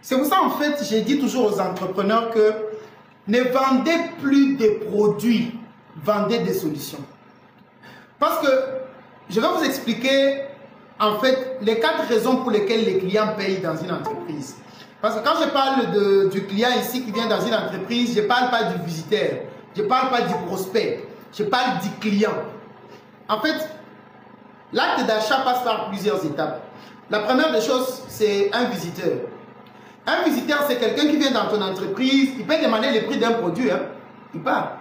C'est pour ça, en fait, j'ai dit toujours aux entrepreneurs que ne vendez plus des produits, vendez des solutions. Parce que je vais vous expliquer, en fait, les 4 raisons pour lesquelles les clients payent dans une entreprise. Parce que quand je parle du client ici qui vient dans une entreprise, je ne parle pas du visiteur, je ne parle pas du prospect, je parle du client. En fait, l'acte d'achat passe par plusieurs étapes. La première des choses, c'est un visiteur. Un visiteur, c'est quelqu'un qui vient dans ton entreprise, il peut demander le prix d'un produit, hein. Il part.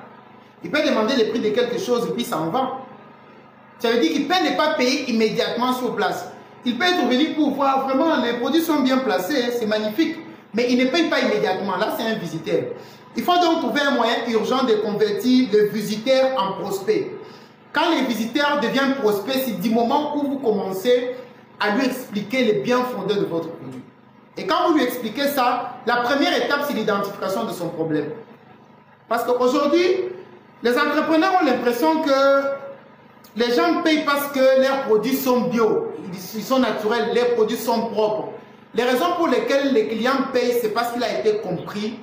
Il peut demander le prix de quelque chose et puis ça en va. Ça veut dire qu'il peut ne pas payer immédiatement sur place. Il peut être venu pour voir vraiment les produits sont bien placés, c'est magnifique, mais il ne paye pas immédiatement. Là, c'est un visiteur. Il faut donc trouver un moyen urgent de convertir le visiteur en prospect. Quand les visiteurs deviennent prospects, c'est du moment où vous commencez à lui expliquer les biens fondés de votre produit. Et quand vous lui expliquez ça, la première étape, c'est l'identification de son problème. Parce qu'aujourd'hui, les entrepreneurs ont l'impression que les gens payent parce que leurs produits sont bio, ils sont naturels, leurs produits sont propres. Les raisons pour lesquelles les clients payent, c'est parce qu'il a été compris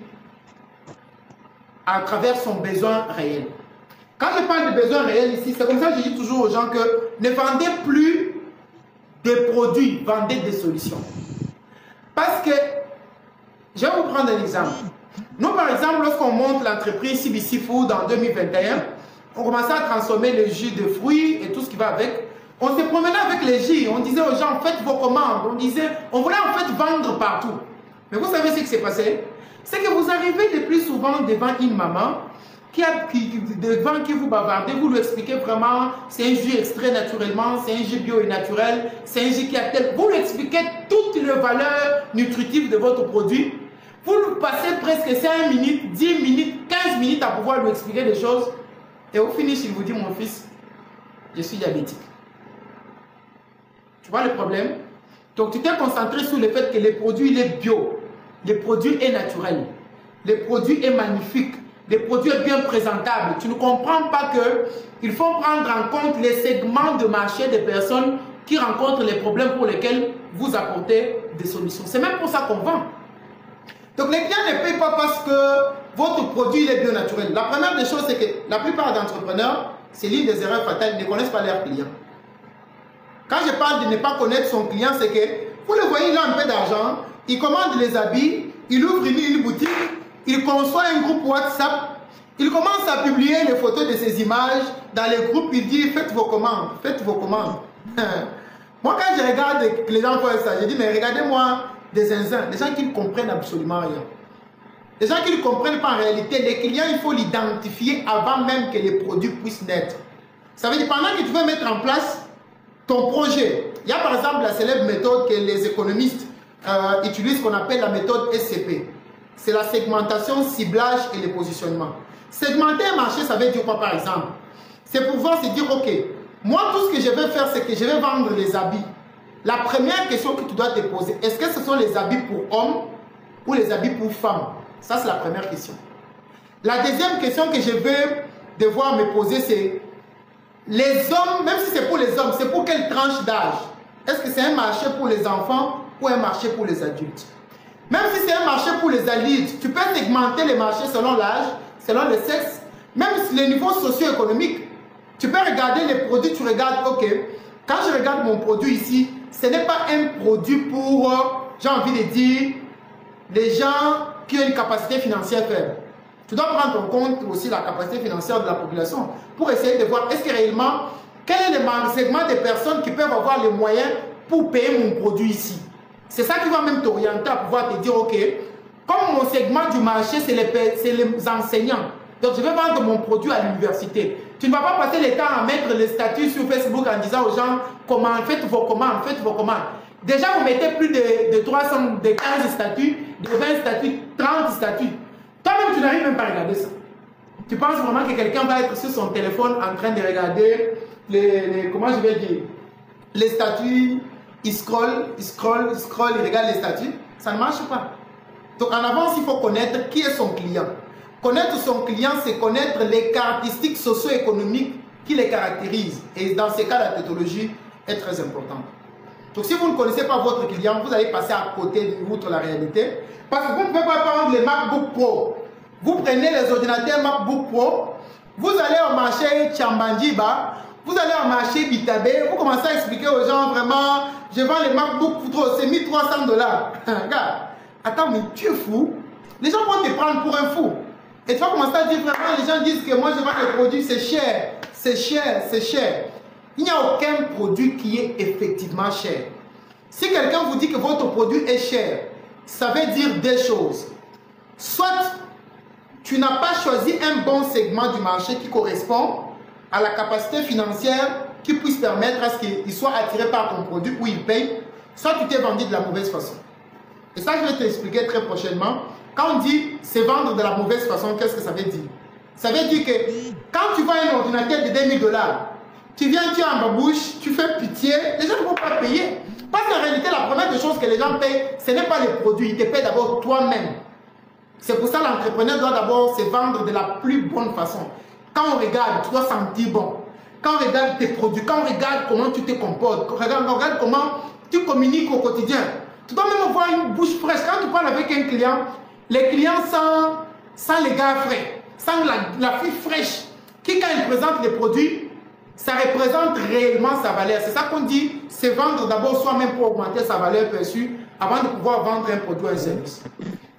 à travers son besoin réel. Quand je parle de besoin réel ici, c'est comme ça que je dis toujours aux gens que ne vendez plus des produits, vendez des solutions. Parce que, je vais vous prendre un exemple. Nous, par exemple, lorsqu'on monte l'entreprise CBC Food en 2021, on commençait à transformer le jus de fruits et tout ce qui va avec. On se promenait avec les jus, on disait aux gens, faites vos commandes. On voulait en fait vendre partout. Mais vous savez ce qui s'est passé? C'est que vous arrivez le plus souvent devant une maman devant qui vous bavardez, vous lui expliquez vraiment, c'est un jus extrait naturellement, c'est un jus bio et naturel, c'est un jus qui a tel... Vous lui expliquez toutes les valeurs nutritives de votre produit. Vous lui passez presque 5 minutes, 10 minutes, 15 minutes à pouvoir lui expliquer des choses. Et au finish, il vous dit, mon fils, je suis diabétique. Tu vois le problème? Donc tu t'es concentré sur le fait que le produit il est bio, le produit est naturel, le produit est magnifique, le produit est bien présentable. Tu ne comprends pas qu'il faut prendre en compte les segments de marché des personnes qui rencontrent les problèmes pour lesquels vous apportez des solutions. C'est même pour ça qu'on vend. Donc les clients ne payent pas parce que votre produit il est bien naturel. La première des choses, c'est que la plupart d'entrepreneurs, c'est l'une des erreurs fatales, ils ne connaissent pas leurs clients. Quand je parle de ne pas connaître son client, c'est que vous le voyez, il a un peu d'argent, il commande les habits, il ouvre une boutique, il conçoit un groupe WhatsApp, il commence à publier les photos de ses images dans les groupes, il dit faites vos commandes, faites vos commandes. Moi quand je regarde que les gens font ça, je dis mais regardez-moi des zinzins, des gens qui ne comprennent absolument rien. Des gens qui ne comprennent pas en réalité, les clients il faut l'identifier avant même que les produits puissent naître. Ça veut dire pendant que tu veux mettre en place ton projet, il y a par exemple la célèbre méthode que les économistes utilisent qu'on appelle la méthode SCP. C'est la segmentation, ciblage et le positionnement. Segmenter un marché, ça veut dire quoi par exemple? C'est pouvoir se dire, ok, moi tout ce que je vais faire, c'est que je vais vendre les habits. La première question que tu dois te poser, est-ce que ce sont les habits pour hommes ou les habits pour femmes? Ça, c'est la première question. La deuxième question que je vais devoir me poser, c'est les hommes, même si c'est pour les hommes, c'est pour quelle tranche d'âge? Est-ce que c'est un marché pour les enfants ou un marché pour les adultes? Même si c'est un marché pour les adultes, tu peux segmenter les marchés selon l'âge, selon le sexe, même les niveaux socio-économiques. Tu peux regarder les produits, tu regardes, ok, quand je regarde mon produit ici, ce n'est pas un produit pour, j'ai envie de dire, les gens qui ont une capacité financière faible. Tu dois prendre en compte aussi la capacité financière de la population pour essayer de voir est-ce que réellement, quel est le segment des personnes qui peuvent avoir les moyens pour payer mon produit ici. C'est ça qui va même t'orienter à pouvoir te dire, ok, comme mon segment du marché, c'est les enseignants. Donc, je vais vendre mon produit à l'université. Tu ne vas pas passer le temps à mettre les statuts sur Facebook en disant aux gens, comment, faites vos commandes, faites vos commandes. Déjà, vous mettez plus de 300, de 15 statuts, de 20 statuts, 30 statuts. Toi-même, tu n'arrives même pas à regarder ça. Tu penses vraiment que quelqu'un va être sur son téléphone en train de regarder comment je vais dire, les statuts, il scrolle, il regarde les statuts. Ça ne marche pas. Donc, en avance, il faut connaître qui est son client. Connaître son client, c'est connaître les caractéristiques socio-économiques qui les caractérisent. Et dans ces cas, la pédologie est très importante. Donc si vous ne connaissez pas votre client, vous allez passer à côté de la réalité. Parce que vous ne pouvez pas prendre les MacBook Pro. Vous prenez les ordinateurs MacBook Pro, vous allez au marché Tchambandiba, vous allez au marché Bitabé, vous commencez à expliquer aux gens vraiment, je vends les MacBook Pro, c'est 1300 $. Regarde, attends, mais tu es fou. Les gens vont te prendre pour un fou. Et tu vas commencer à dire vraiment, les gens disent que moi je vends les produits, c'est cher, c'est cher, c'est cher. Il n'y a aucun produit qui est effectivement cher. Si quelqu'un vous dit que votre produit est cher, ça veut dire deux choses. Soit tu n'as pas choisi un bon segment du marché qui correspond à la capacité financière qui puisse permettre à ce qu'il soit attiré par ton produit ou il paye, soit tu t'es vendu de la mauvaise façon. Et ça, je vais t'expliquer très prochainement. Quand on dit c'est vendre de la mauvaise façon, qu'est-ce que ça veut dire? Ça veut dire que quand tu vois un ordinateur de 2000 $, tu viens, tu es en babouche, tu fais pitié, les gens ne vont pas payer. Parce qu'en réalité, la première des choses que les gens payent, ce n'est pas les produits, ils te payent d'abord toi-même. C'est pour ça que l'entrepreneur doit d'abord se vendre de la plus bonne façon. Quand on regarde, tu dois sentir bon. Quand on regarde tes produits, quand on regarde comment tu te comportes, regarde comment tu communiques au quotidien. Tu dois même avoir une bouche fraîche. Quand tu parles avec un client, les clients sans les gars frais, sans la fille fraîche, qui quand il présente les produits, ça représente réellement sa valeur. C'est ça qu'on dit, c'est vendre d'abord soi-même pour augmenter sa valeur perçue avant de pouvoir vendre un produit ou un service.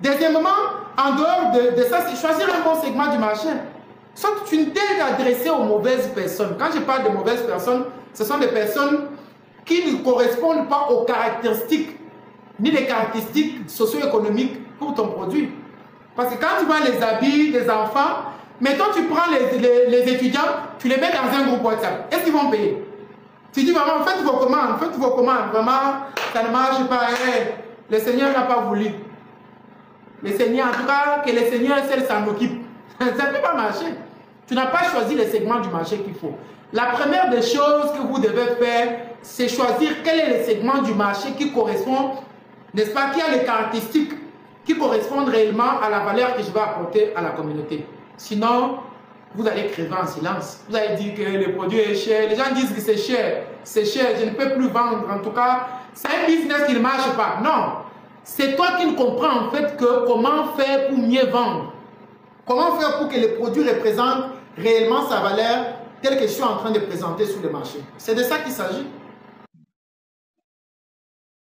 Deuxièmement, en dehors de ça, c'est choisir un bon segment du marché. Soit tu ne t'es adressé aux mauvaises personnes. Quand je parle de mauvaises personnes, ce sont des personnes qui ne correspondent pas aux caractéristiques, ni les caractéristiques socio-économiques pour ton produit. Parce que quand tu vois les habits des enfants, mettons tu prends les étudiants, tu les mets dans un groupe WhatsApp. Est-ce qu'ils vont payer? Tu dis vraiment, faites vos commandes, vraiment, ça ne marche pas. Hey, le Seigneur n'a pas voulu. Le Seigneur, en tout cas, que le Seigneur seul s'en occupe. Ça ne peut pas marcher. Tu n'as pas choisi les segments du marché qu'il faut. La première des choses que vous devez faire, c'est choisir quel est le segment du marché qui correspond, n'est-ce pas, qui a les caractéristiques qui correspondent réellement à la valeur que je vais apporter à la communauté. Sinon, vous allez crever en silence. Vous allez dire que le produit est cher. Les gens disent que c'est cher, je ne peux plus vendre. En tout cas, c'est un business qui ne marche pas. Non. C'est toi qui ne comprends en fait que comment faire pour mieux vendre. Comment faire pour que le produit représente réellement sa valeur telle que je suis en train de présenter sur le marché. C'est de ça qu'il s'agit.